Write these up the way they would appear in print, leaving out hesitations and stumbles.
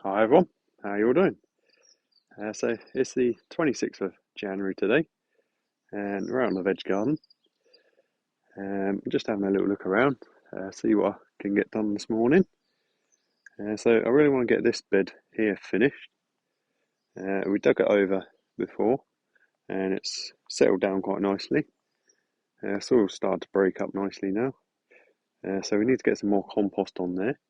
Hi everyone, how you all doing? So it's the 26th of January today, and we're out in the Veg Garden. Just having a little look around, see what I can get done this morning. So I really want to get this bed here finished. We dug it over before, and it's settled down quite nicely. Soil's started to break up nicely now, so we need to get some more compost on there,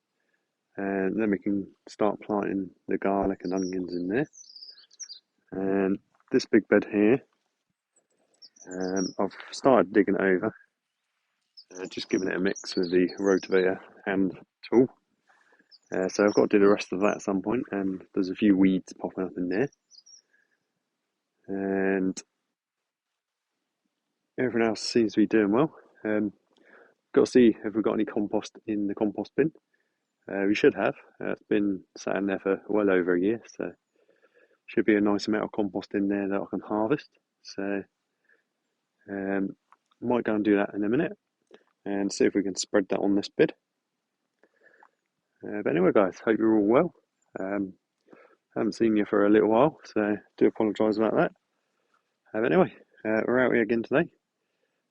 and then we can start planting the garlic and onions in there. And this big bed here. I've started digging it over, just giving it a mix with the rotavator hand tool. So I've got to do the rest of that at some point, and there's a few weeds popping up in there. And everything else seems to be doing well. Got to see if we've got any compost in the compost bin. We should have. It's been sat in there for well over a year, so should be a nice amount of compost in there that I can harvest. So might go and do that in a minute and see if we can spread that on this bed. But anyway, guys, hope you're all well. Haven't seen you for a little while, so do apologise about that. But anyway, we're out here again today.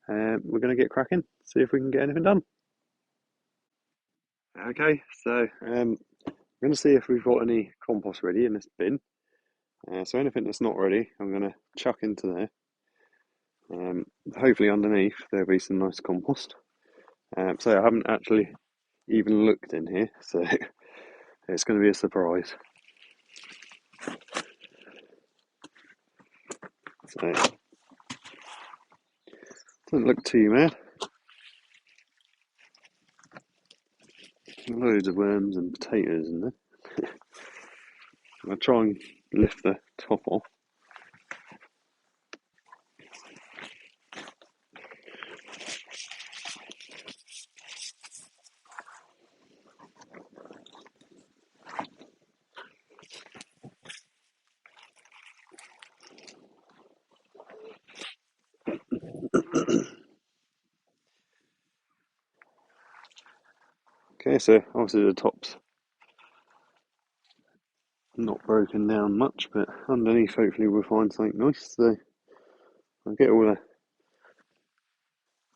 We're going to get cracking, see if we can get anything done. Okay, so I'm going to see if we've got any compost ready in this bin. So anything that's not ready, I'm going to chuck into there. Hopefully underneath there'll be some nice compost. So I haven't actually even looked in here, so it's going to be a surprise. So doesn't look too bad. Loads of worms and potatoes in there. I'll try and lift the top off. Okay, so obviously the top's not broken down much, but underneath hopefully we'll find something nice. So I'll get all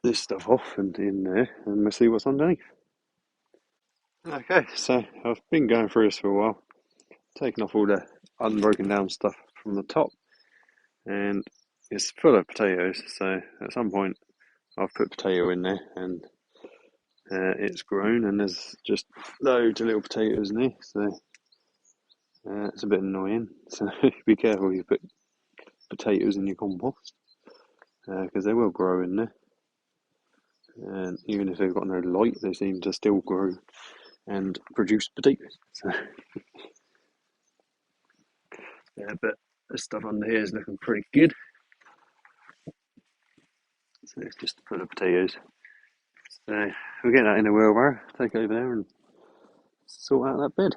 this stuff off and in there, and we'll see what's underneath. Okay, so I've been going through this for a while, taking off all the unbroken down stuff from the top, and it's full of potatoes. So at some point I've put potato in there, and it's grown, and there's just loads of little potatoes in there. So it's a bit annoying. So be careful you put potatoes in your compost, because they will grow in there. And even if they've got no light, they seem to still grow and produce potatoes. So, yeah, but this stuff under here is looking pretty good. So it's just full of potatoes. So we'll get that in a wheelbarrow, take it over there and sort out that bed.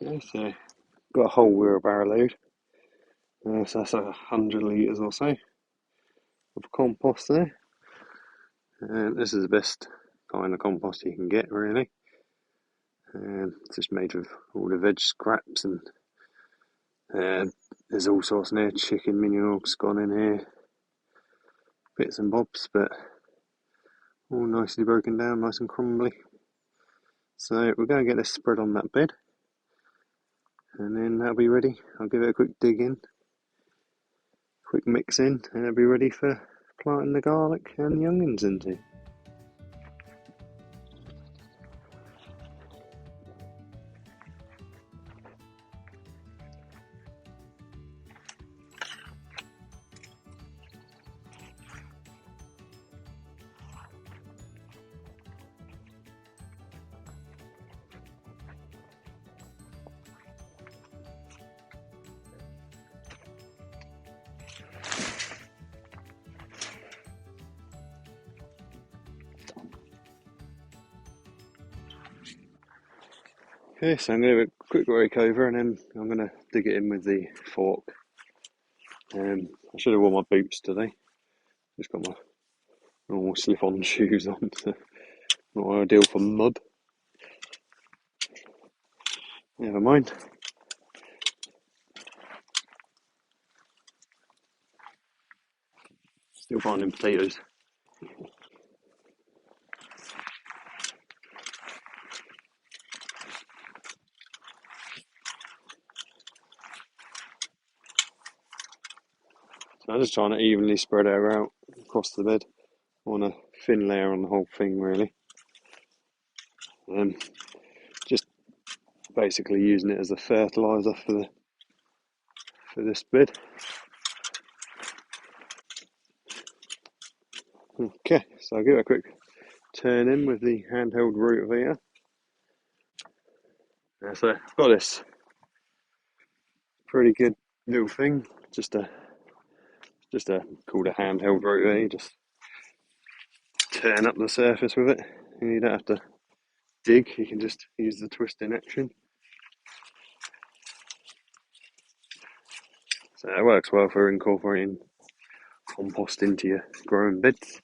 Okay, so got a whole wheelbarrow load. So that's 100 litres or so of compost there. And this is the best kind of compost you can get, really. It's just made with all the veg scraps, and there's all sorts in there. Chicken minerals gone in here, bits and bobs, but all nicely broken down, nice and crumbly. So we're going to get this spread on that bed, and then that'll be ready. I'll give it a quick dig in, quick mix in, and it'll be ready for planting the garlic and the onions into. Okay, so I'm going to do a quick rake over, and then I'm going to dig it in with the fork. I should have worn my boots today. Just got my normal slip-on shoes on, so not ideal for mud. Never mind. Still finding potatoes. So I'm just trying to evenly spread it out across the bed. I want a thin layer on the whole thing, really. Just basically using it as a fertiliser for this bed. Okay, so I'll give it a quick turn in with the handheld rotavator. So I've got this pretty good little thing, just a called a handheld rotavator. You just turn up the surface with it, and you don't have to dig. You can just use the twisting action. So it works well for incorporating compost into your growing beds.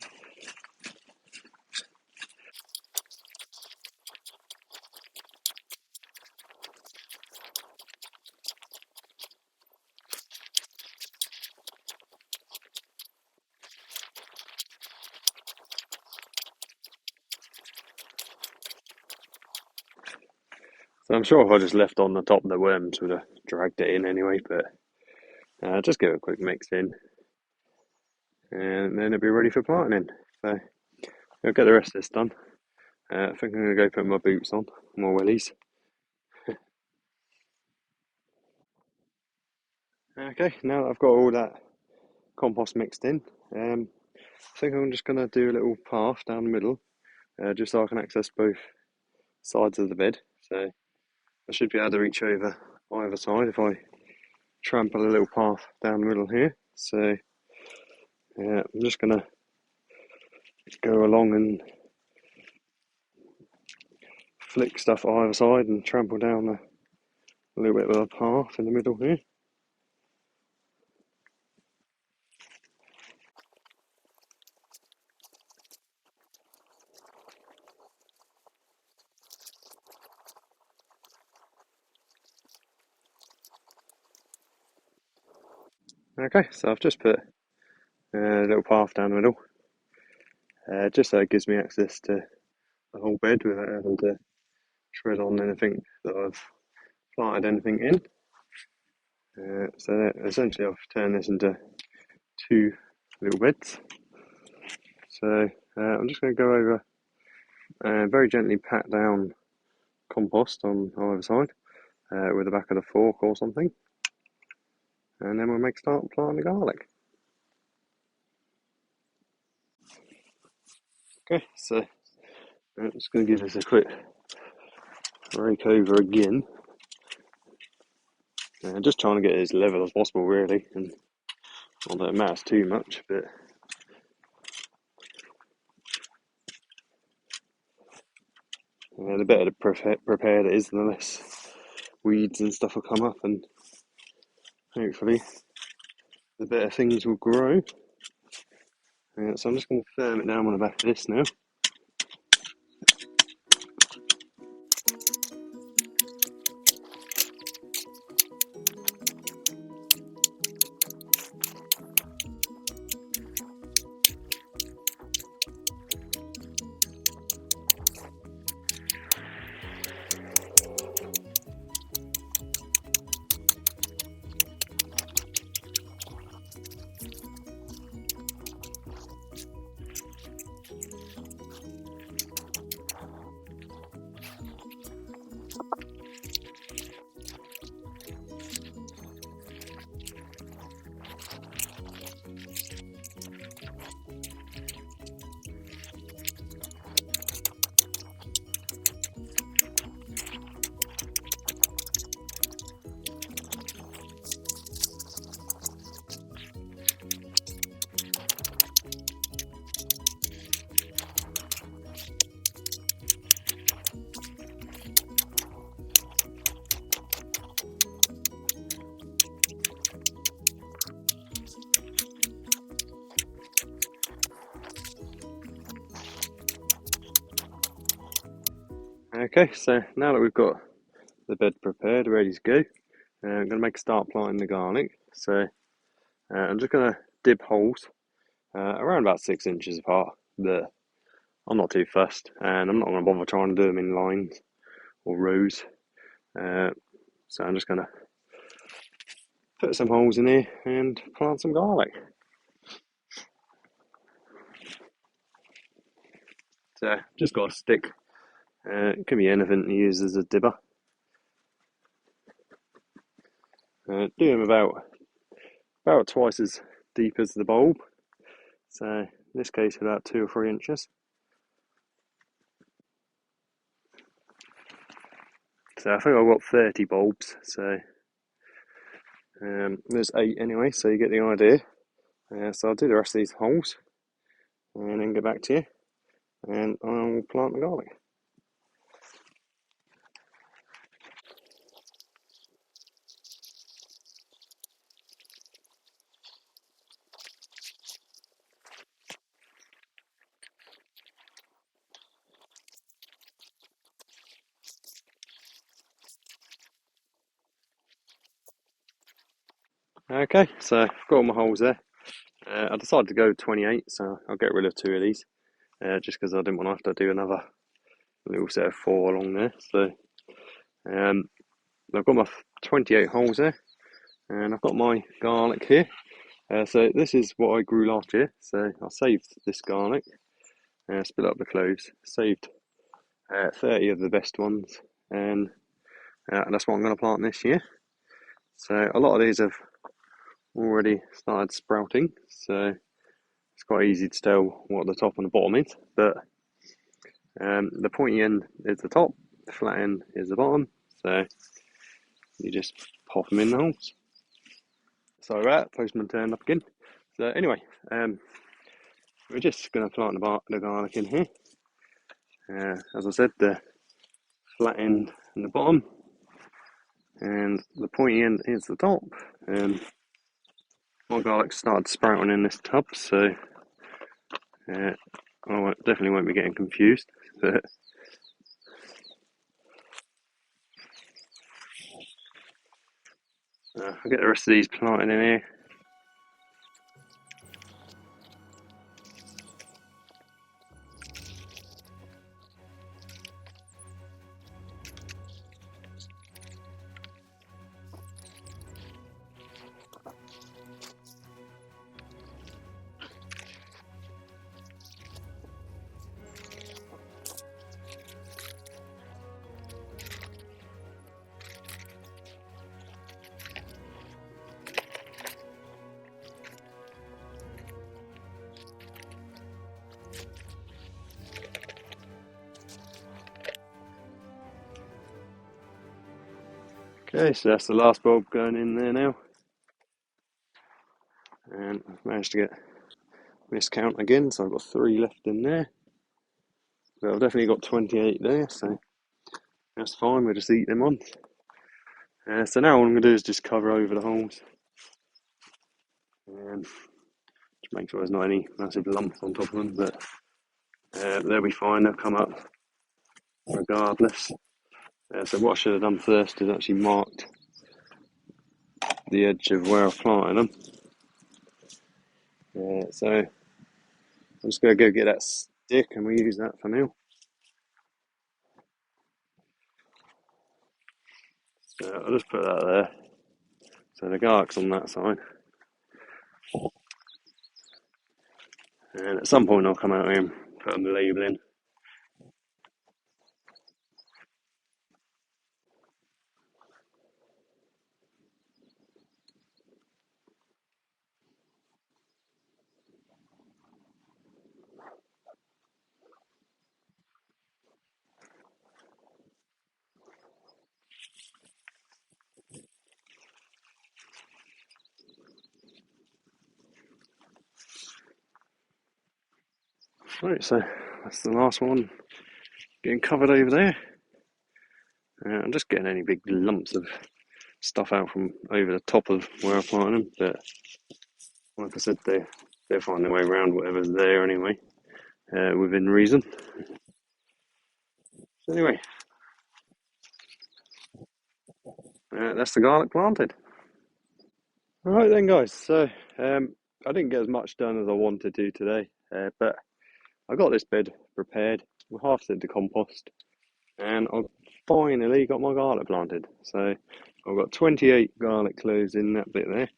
So I'm sure if I just left on the top, the worms would have dragged it in anyway, but just give it a quick mix in, and then it'll be ready for planting. So I'll get the rest of this done. I think I'm going to go put my boots on, my wellies. Okay, now that I've got all that compost mixed in, I think I'm just going to do a little path down the middle, just so I can access both sides of the bed. So I should be able to reach over either side if I trample a little path down the middle here. So I'm just going to go along and flick stuff either side and trample down a little bit of a path in the middle here. Okay, so I've just put a little path down the middle, just so it gives me access to the whole bed without having to tread on anything that I've planted anything in. So essentially I've turned this into two little beds. So I'm just going to go over and very gently pat down compost on either side with the back of the fork or something, and then we'll start planting the garlic. Okay, so I'm just going to give this a quick rake over again. Just trying to get it as level as possible, really, and not that it matters too much, but the better prepared it is, the less weeds and stuff will come up, and hopefully the better things will grow. So I'm just going to firm it down on the back of this now. Okay, so now that we've got the bed prepared, ready to go, I'm going to start planting the garlic. So I'm just going to dip holes around about 6 inches apart. But I'm not too fussed, and I'm not going to bother trying to do them in lines or rows. So I'm just going to put some holes in here and plant some garlic. So just got a stick. It can be anything to use as a dibber. Do them about twice as deep as the bulb. So in this case, about 2 or 3 inches. So I think I've got 30 bulbs. So there's 8 anyway. So you get the idea. So I'll do the rest of these holes and then get back to you, and I'll plant the garlic. Okay, so I've got all my holes there. I decided to go 28, so I'll get rid of 2 of these, just because I didn't want to have to do another little set of 4 along there. So I've got my 28 holes there, and I've got my garlic here. So this is what I grew last year. So I saved this garlic, split up the cloves, saved 30 of the best ones, and that's what I'm going to plant this year. So a lot of these have already started sprouting, so it's quite easy to tell what the top and the bottom is. But the pointy end is the top, the flat end is the bottom. So you just pop them in the holes. So postman turned up again. So anyway, we're just going to plant the garlic in here. As I said, the flat end and the bottom, and the pointy end is the top. My garlic started sprouting in this tub, so I definitely won't be getting confused. But I'll get the rest of these planted in here. Okay, so that's the last bulb going in there now. And I've managed to get this count again, so I've got 3 left in there. But I've definitely got 28 there, so that's fine, we'll just eat them on. So now all I'm going to do is just cover over the holes. And just make sure there's not any massive lumps on top of them, but they'll be fine, they'll come up regardless. So what I should have done first is actually marked the edge of where I've planted them. So I'm just going to go get that stick and we use that for now. So I'll just put that there. So the garlic's on that side. And at some point I'll come out here and put the label in. Right, so that's the last one getting covered over there. I'm just getting any big lumps of stuff out from over the top of where I planted them, but like I said, they'll find their way around whatever's there anyway, within reason. So anyway, That's the garlic planted. All right then, guys. So I didn't get as much done as I wanted to today, but I got this bed prepared. We halved it to compost, and I've finally got my garlic planted. So I've got 28 garlic cloves in that bit there.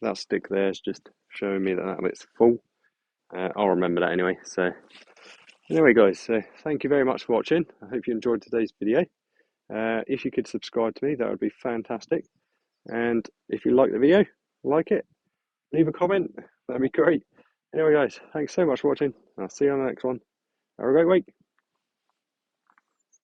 That stick there is just showing me that that bit's full. I'll remember that anyway. So anyway, guys, so thank you very much for watching. I hope you enjoyed today's video. If you could subscribe to me, that would be fantastic. And if you like the video, like it, leave a comment. That'd be great. Anyway, guys, thanks so much for watching. I'll see you on the next one. Have a great week.